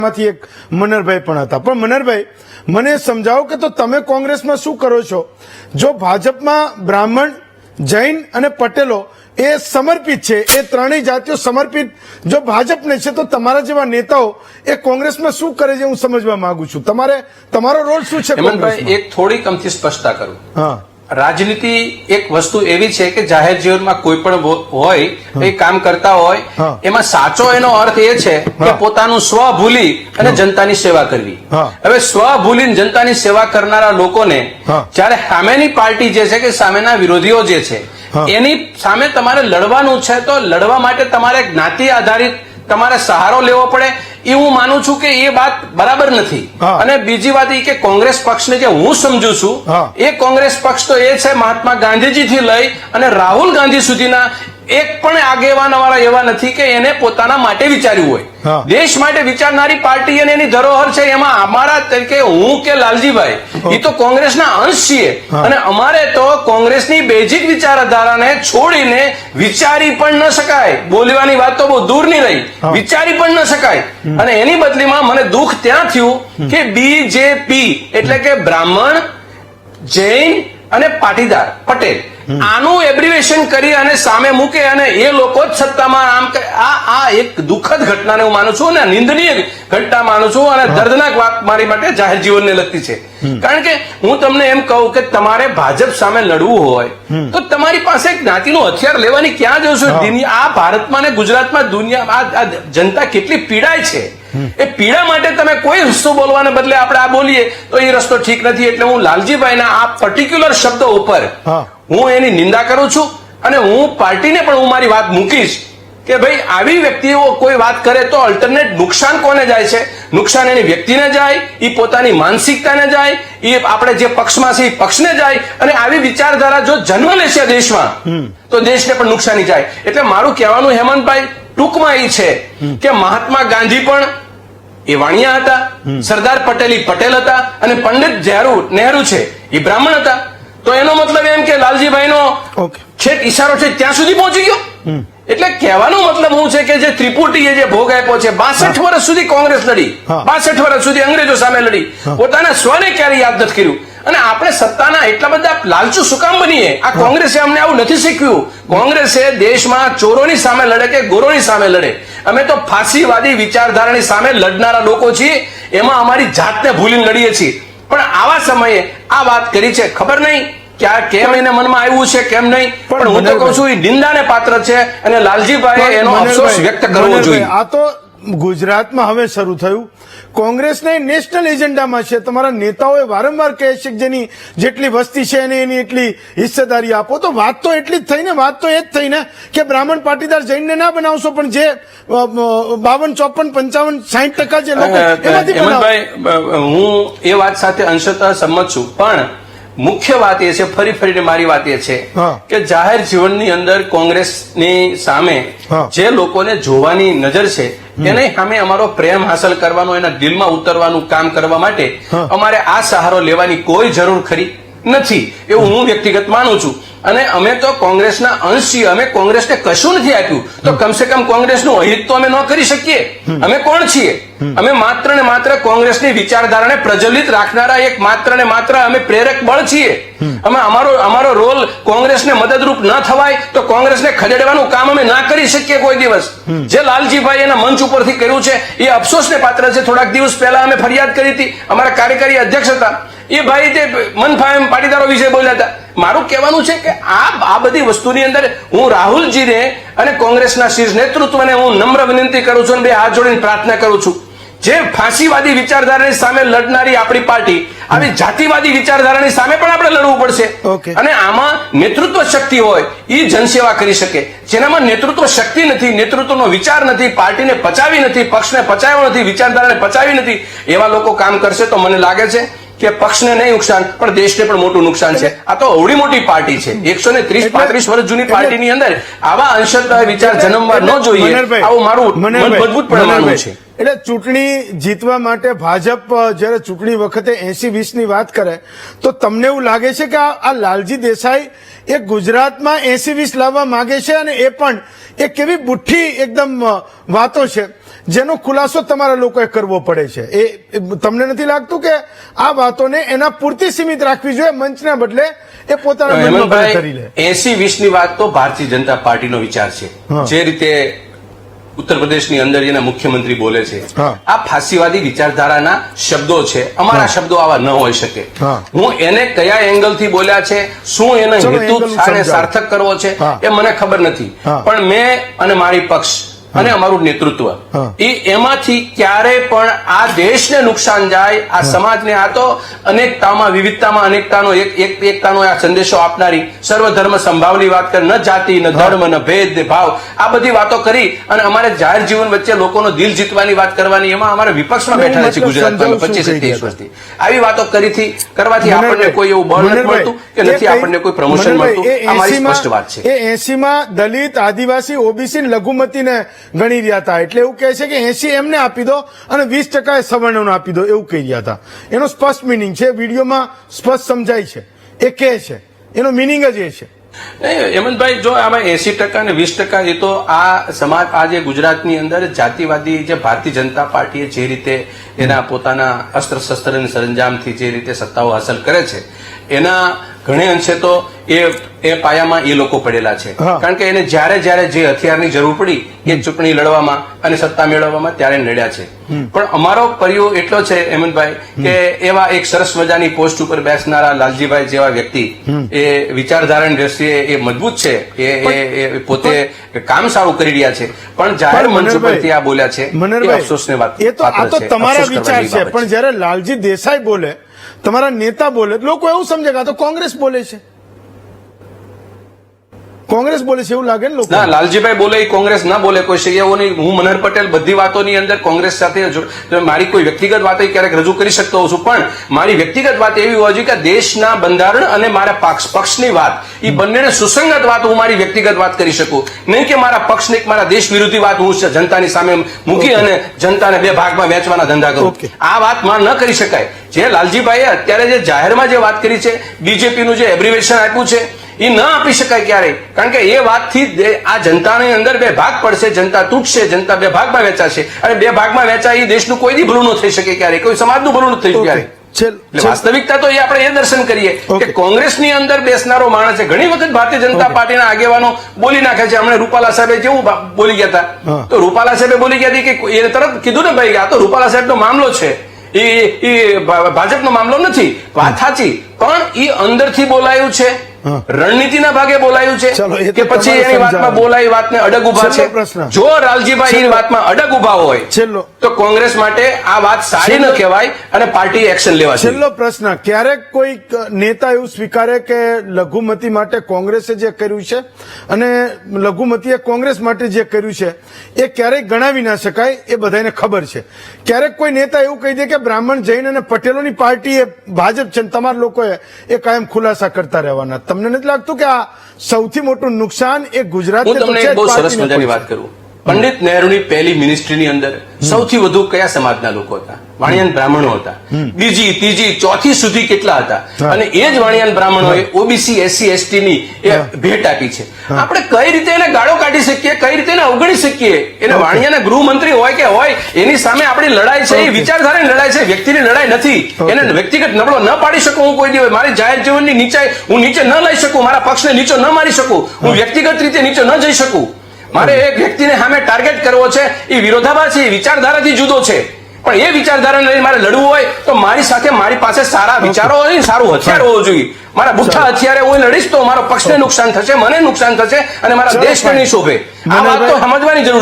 માંથી એક મનરભાઈ પણ હતા. પણ મનરભાઈ, મને સમજાવો કે તો તમે કોંગ્રેસમાં શું કરો છો? જો ભાજપમાં બ્રાહ્મણ, જૈન અને પટેલો એ સમર્પિત છે, એ ત્રણેય જાતિઓ સમર્પિત જો ભાજપને છે, તો તમારા જેવા નેતાઓ એ કોંગ્રેસમાં શું કરે છે હું સમજવા માંગુ છું. તમારો રોલ શું છે કોંગ્રેસમાં? એક થોડી કમથી સ્પષ્ટતા કરું. હા, રાજનીતિ એક વસ્તુ એવી છે કે જાહેર જીવનમાં કોઈ પણ હોય એ કામ કરતા હોય એમાં સાચો એનો અર્થ એ છે કે પોતાનું સ્વ ભૂલી અને જનતાની સેવા કરવી. હવે સ્વ ભૂલીને જનતાની સેવા કરનારા લોકોને જયારે સામેની પાર્ટી જે છે કે સામેના વિરોધીઓ જે છે એની સામે તમારે લડવાનું છે, તો લડવા માટે તમારે જ્ઞાતિ આધારિત તમારે સહારો લેવો પડે, એ હું માનું છું કે એ વાત બરાબર નથી. અને બીજી વાત એ કે કોંગ્રેસ પક્ષને જે હું સમજુ છું એ કોંગ્રેસ પક્ષ તો એ છે મહાત્મા ગાંધીજી થી લઈ અને રાહુલ ગાંધી સુધીના એક પણ આગેવાન વાળા એવા નથી કે એને પોતાના માટે વિચાર્યું હોય. દેશ માટે વિચારનારી પાર્ટી અને એની ધરોહર છે. એમાં અમારા તરીકે હું કે લાલજીભાઈ એ તો કોંગ્રેસના અંશ છીએ અને અમારે તો કોંગ્રેસની બેઝિક વિચારધારાને છોડીને વિચારી પણ ન શકાય. બોલવાની વાત તો બહુ દૂરની રહી, વિચારી પણ ન શકાય. અને એની બદલીમાં મને દુઃખ ત્યાં થયું કે બીજેપી એટલે કે બ્રાહ્મણ, જૈન અને પાટીદાર પટેલ આનું એબ્રિવેશન કરી અને સામે મૂકે અને એ લોકો જ સત્તામાં આમ આ એક દુઃખદ ઘટનાને હું માનું છું અને નિંદનીય ઘટના માનું છું અને દર્દનાક વાત મારી માટે જાહેર જીવનને લગતી છે. કારણ કે હું તમને એમ કહું કે તમારે ભાજપ સામે લડવું હોય તો તમારી પાસે જ્ઞાતિનું હથિયાર લેવાની ક્યાં જવું છે? આ ભારતમાં ને ગુજરાતમાં દુનિયા આ જનતા કેટલી પીડાય છે. એ પીડા માટે તમે કોઈ રસ્તો બોલવાને બદલે આપણે આ બોલીએ તો એ રસ્તો ઠીક નથી. એટલે હું લાલજીભાઈના આ પર્ટિક્યુલર શબ્દો ઉપર હું એની નિંદા કરું છું અને હું પાર્ટીને પણ હું મારી વાત મૂકીશ કે ભાઈ આવી વ્યક્તિઓ કોઈ વાત કરે તો અલ્ટરનેટ નુકસાન કોને જાય છે? નુકસાન એની વ્યક્તિને જાય, એ પોતાની માનસિકતાને જાય, એ આપણે જે પક્ષમાં છે એ પક્ષને જાય. અને આવી વિચારધારા જો જન્મ લેશે દેશમાં તો દેશને પણ નુકસાની જાય. એટલે મારું કહેવાનું હેમંતભાઈ ટૂંકમાં એ છે કે મહાત્મા ગાંધી પણ એ વાણિયા હતા, સરદાર પટેલ પટેલ હતા અને પંડિત નહેરુ છે એ બ્રાહ્મણ હતા. તો એનો મતલબ એમ કે લાલજીભાઈનો છેક ઈશારો છે ત્યાં સુધી પહોંચી ગયો. એટલે કહેવાનો મતલબ હું છે કે જે ત્રિપુટીએ જે ભોગ આપ્યો છે, 62 વર્ષ સુધી કોંગ્રેસ લડી, 62 વર્ષ સુધી અંગ્રેજો સામે લડી, પોતાના સ્વને ક્યારે યાદ નથી કર્યું. અને આપણે સત્તાના એટલા બધા લાલચુ શું કામ બનીએ? આ કોંગ્રેસે અમને આવું નથી શીખવ્યું. કોંગ્રેસે દેશમાં ચોરોની સામે લડે કે ગોરોની સામે લડે, અમે તો ફાંસીવાદી વિચારધારાની સામે લડનારા લોકો છીએ. એમાં અમારી જાતને ભૂલીને લડીએ છીએ. પણ આવા સમયે આ વાત કરી છે, ખબર નહીં કેમ એને મનમાં આવ્યું છે કેમ નહીં, પણ હું તો કહું છું એ નિંદાને પાત્ર છે અને લાલજીભાઈ એનો અફસોસ વ્યક્ત કરવો જોઈએ. આ તો ગુજરાતમાં હવે શરૂ થયું, કોંગ્રેસને નેશનલ એજન્ડામાં છે. તમારા નેતાઓએ વારંવાર કહે છે કે જેની જેટલી વસ્તી છે એને એની એટલી હિસ્સેદારી આપો. તો વાત તો એટલી જ થઈ ને, વાત તો એ જ થઈ ને કે બ્રાહ્મણ, પાટીદાર, જૈનને ના બનાવશો પણ જે 52, 54, 55, 60% જે લોકો એમાંથી બનાવો. હું એ વાત સાથે અંશતઃ સંમત છું, પણ મુખ્ય વાત એ છે, ફરીને મારી વાત એ છે કે જાહેર જીવનની અંદર કોંગ્રેસની સામે જે લોકોને જોવાની નજર છે એને સામે અમારો પ્રેમ હાંસલ કરવાનો, એના દિલમાં ઉતરવાનું કામ કરવા માટે અમારે આ સહારો લેવાની કોઈ જરૂર ખરી નથી એવું હું વ્યક્તિગત માનું છું. અને અમે તો કોંગ્રેસના અંશ છીએ, અમે કોંગ્રેસને કશું નથી આપ્યું તો કમસે કમ કોંગ્રેસનું અહિત તો અમે ન કરી શકીએ. અમે કોણ છીએ? અમે માત્ર ને માત્ર કોંગ્રેસની વિચારધારાને પ્રજ્વલિત રાખનારા એક માત્ર ને માત્ર અમે પ્રેરક બળ છીએ. અમે અમારો રોલ કોંગ્રેસને મદદરૂપ ન થવાય તો કોંગ્રેસને ખદેડવાનું કામ અમે ના કરી શકીએ કોઈ દિવસ. જે લાલજીભાઈ એના મંચ ઉપરથી કર્યું છે એ અફસોસને પાત્ર છે. થોડાક દિવસ પહેલા અમે ફરિયાદ કરી હતી, અમારા કાર્યકારી અધ્યક્ષ હતા એ ભાઈ તે મનફાયમ પાટીદારો વિશે બોલ્યા હતા. મારું કહેવાનું છે કે આ બધી વસ્તુની અંદર હું રાહુલજીને અને કોંગ્રેસના શીર્ષ નેતૃત્વને હું નમ્ર વિનંતી કરું છું અને બે હાથ જોડીને પ્રાર્થના કરું છું, જે ફાંસીવાદી વિચારધારાની સામે લડનારી આપણી પાર્ટી આવી જાતિવાદી વિચારધારાની સામે પણ આપણે લડવું પડશે. અને આમાં નેતૃત્વ શક્તિ હોય એ જનસેવા કરી શકે. જેનામાં નેતૃત્વ શક્તિ નથી, નેતૃત્વનો વિચાર નથી, પાર્ટીને પચાવી નથી, પક્ષને પચાવ્યો નથી, વિચારધારાને પચાવી નથી, એવા લોકો કામ કરશે તો મને લાગે છે કે પક્ષને નહીં નુકસાન પણ દેશને પણ મોટું નુકસાન છે. આ તો અવડી મોટી પાર્ટી છે, 130-35 વર્ષ જૂની પાર્ટીની અંદર આવા અંશતઃ વિચાર જન્મવા ન જોઈએ, આવું મારું મજબૂતપણે માનવું છે. એટલે ચૂંટણી જીતવા માટે ભાજપ જયારે ચૂંટણી વખતે 80-20 ની વાત કરે તો તમને એવું લાગે છે કે આ લાલજી દેસાઈ એ ગુજરાતમાં 80-20 લાવવા માંગે છે? અને એ પણ એક એવી બુઠ્ઠી એકદમ વાતો છે જેનો ખુલાસો તમારા લોકોએ કરવો પડે છે. એ તમને નથી લાગતું કે આ વાતોને એના પૂરતી સીમિત રાખવી જોઈએ, મંચના બદલે એ પોતાના મનમાં ભલે કરી લે? 80-20 ની વાત તો ભારતીય જનતા પાર્ટીનો વિચાર છે. જે રીતે ઉત્તર પ્રદેશની અંદર જેના મુખ્યમંત્રી બોલે છે, આ ફાસીવાદી વિચારધારાના શબ્દો છે. અમારા શબ્દો આવા ન હોઈ શકે. હું એને કયા એંગલ થી બોલ્યા છે, શું એનો હેતુ સાર્થક કરવો છે, એ મને ખબર નથી. પણ મેં અને મારી પક્ષ અને અમારું નેતૃત્વ એમાંથી ક્યારે પણ આ દેશને નુકસાન જાય, આ સમાજને, આ તો અનેકતામાં વિવિધતામાં અનેકતાનો એકતાનો આ સંદેશો આપનારી સર્વધર્મ સંભાવની વાત કરી, ન જાતિ ન ધર્મ ન ભેદ ન ભાવ, આ બધી વાતો કરી અને અમારે જાહેર જીવન વચ્ચે લોકોનો દિલ જીતવાની વાત કરવાની, એમાં અમારે વિપક્ષમાં બેઠા છે ગુજરાતમાં 25-30 વર્ષથી. આવી વાતો કરવાથી આપણને કોઈ એવું બળ નથી મળતું કે નથી આપણને કોઈ પ્રમોશન મળતું. આ મારી સ્પષ્ટ વાત છે. એ 80માં દલિત, આદિવાસી, ઓબીસી લઘુમતીને ગણી રહ્યા હતા, એટલે એવું કહે છે કે 80 એમને આપી દો અને 20% સવર્ણોને આપી દો, એવું કહી રહ્યા હતા. એનો સ્પષ્ટ મિનિંગ છે, વિડીયોમાં સ્પષ્ટ સમજાય છે. એ કહે છે, એનો મિનિંગ જ એ છે. હેમંતભાઈ, જો આમાં 80% અને 20% એ તો આ સમાજ, આજે ગુજરાતની અંદર જાતિવાદી જે ભારતીય જનતા પાર્ટીએ જે રીતે એના પોતાના અસ્ત્ર શસ્ત્ર અને સરંજામથી જે રીતે સત્તાઓ હાંસલ કરે છે, એના ઘણે અંશે તો એ પાયામાં એ લોકો પડેલા છે. કારણ કે એને જ્યારે જે હથિયારની જરૂર પડી એ ચૂંટણી લડવામાં અને સત્તા મેળવવામાં ત્યારે લડ્યા છે. પણ અમારો પર્યો એટલો છે હેમંતભાઈ કે એવા એક સરસ મજાની પોસ્ટ ઉપર બેસનારા લાલજીભાઈ જેવા વ્યક્તિ, એ વિચારધારાની દ્રષ્ટિએ એ મજબૂત છે, એ પોતે કામ સારું કરી રહ્યા છે, પણ જાહેર મંચ ઉપરથી આ બોલ્યા છે એ અફસોસની વાત. એ તો આ તો તમારા વિચાર છે, પણ જયારે લાલજી દેસાઈ બોલે, તમારા નેતા બોલે, લોકો એવું સમજે કે આ તો કોંગ્રેસ બોલે છે, કોંગ્રેસ બોલે છે એવું લાગે ને લોકો? ના, લાલજીભાઈ બોલે એ કોંગ્રેસ ના બોલે, કોઈ છે એવું નહીં. હું મનહર પટેલ બધી વાતોની અંદર કોંગ્રેસ સાથે મારી કોઈ વ્યક્તિગત વાતો ક્યારેક રજૂ કરી શકતો હોઉં છું, પણ મારી વ્યક્તિગત વાત એવી હોવી જોઈએ કે દેશના બંધારણ અને મારા પક્ષની વાત, એ બંનેને સુસંગત વાત હું મારી વ્યક્તિગત વાત કરી શકું, નહીં કે મારા પક્ષને મારા દેશ વિરોધી વાત હું જનતાની સામે મૂકી અને જનતાને બે ભાગમાં વેચવાના ધંધા કરું. આ વાત માં ન કરી શકાય. જે લાલજીભાઈએ અત્યારે જે જાહેરમાં જે વાત કરી છે, બીજેપીનું જે એબ્રિવેશન આપ્યું છે, એ ન આપી શકાય ક્યારેય. કારણ કે એ વાતથી આ જનતાની અંદર બે ભાગ પડશે, જનતા તૂટશે, જનતા બે ભાગમાં વેચાશે, અને બે ભાગમાં વેચાય એ દેશનું કોઈ દી ભલું ન થઈ શકે ક્યારેય, કોઈ સમાજનું ભલું ન થઈ ક્યારે. વાસ્તવિકતા તો એ આપણે એ દર્શન કરીએ કે કોંગ્રેસની અંદર બેસનારો માણસ છે. ઘણી વખત ભારતીય જનતા પાર્ટીના આગેવાનો બોલી નાખે છે. હમણાં રૂપાલા સાહેબે જેવું બોલી ગયા હતા, તો રૂપાલા સાહેબે બોલી ગયા હતી કે એ તરત કીધું ને ભાઈ આ તો રૂપાલા સાહેબનો મામલો છે, એ ભાજપનો મામલો નથી. વાત સાચી, પણ એ અંદરથી બોલાયું છે, રણનીતિના ભાગે બોલાયું છે કે પછી એની વાતમાં બોલાઈ વાતને અડગ ઉભા છે? જો લાલજીભાઈ એ વાતમાં અડગ ઉભા હોય તો કોંગ્રેસ માટે આ વાત સારી ન કહેવાય અને પાર્ટી એક્શન લેવા જોઈએ. છેલ્લો પ્રશ્ન, ક્યારેક કોઈ નેતા એવું સ્વીકારે કે લઘુમતી માટે કોંગ્રેસે જે કર્યું છે અને લઘુમતીએ કોંગ્રેસ માટે જે કર્યું છે એ ક્યારેય ગણાવી ના શકાય, એ બધાને ખબર છે. ક્યારેક કોઈ નેતા એવું કહી દે કે બ્રાહ્મણ, જૈન અને પટેલોની પાર્ટી એ ભાજપ છે, તમારા લોકોએ એ કાયમ ખુલાસા કરતા રહેવાના. તમને નથી લાગતું કે આ સૌથી મોટું નુકસાન એ ગુજરાત? હું તમને એક બહુ સરસ મજાની વાત કરું. પંડિત નહેરુની પહેલી મિનિસ્ટ્રીની અંદર સૌથી વધુ કયા સમાજના લોકો હતા? વાણિયાન બ્રાહ્મણો હતા. બીજી, ત્રીજી, ચોથી સુધી કેટલા હતા? અને એ જ વાણિયાન બ્રાહ્મણોએ ઓબીસી, એસસી, એસટી ની એ ભેટ આપી છે. આપણે કઈ રીતે એને ગાળો કાઢી શકીએ, કઈ રીતે એને અવગણી શકીએ? એને વાણિયાના ગૃહમંત્રી હોય કે હોય, એની સામે આપણી લડાઈ છે એ વિચારધારાની લડાઈ છે, વ્યક્તિની લડાઈ નથી. એને વ્યક્તિગત નબળો ન પાડી શકું હું કોઈ દિવસ. મારી જાહેર જીવનની નીચાઈ હું નીચે ન લઈ શકું, મારા પક્ષને નીચો ન મારી શકું, હું વ્યક્તિગત રીતે નીચો ન જઈ શકું. મારે એક વ્યક્તિને સામે ટાર્ગેટ કરવો છે, એ વિરોધાભાસ છે, એ વિચારધારાથી જુદો છે. પણ એ વિચારધારાને લઈને મારે લડવું હોય તો મારી સાથે મારી પાસે સારા વિચારો હોય, સારું હથિયાર હોવું જોઈએ. મારા બુઠ્ઠા હથિયારે હું લડીશ તો મારો પક્ષને નુકસાન થશે, મને નુકસાન થશે અને મારા દેશને નહીં શોભે. આ વાત તો સમજવાની જરૂર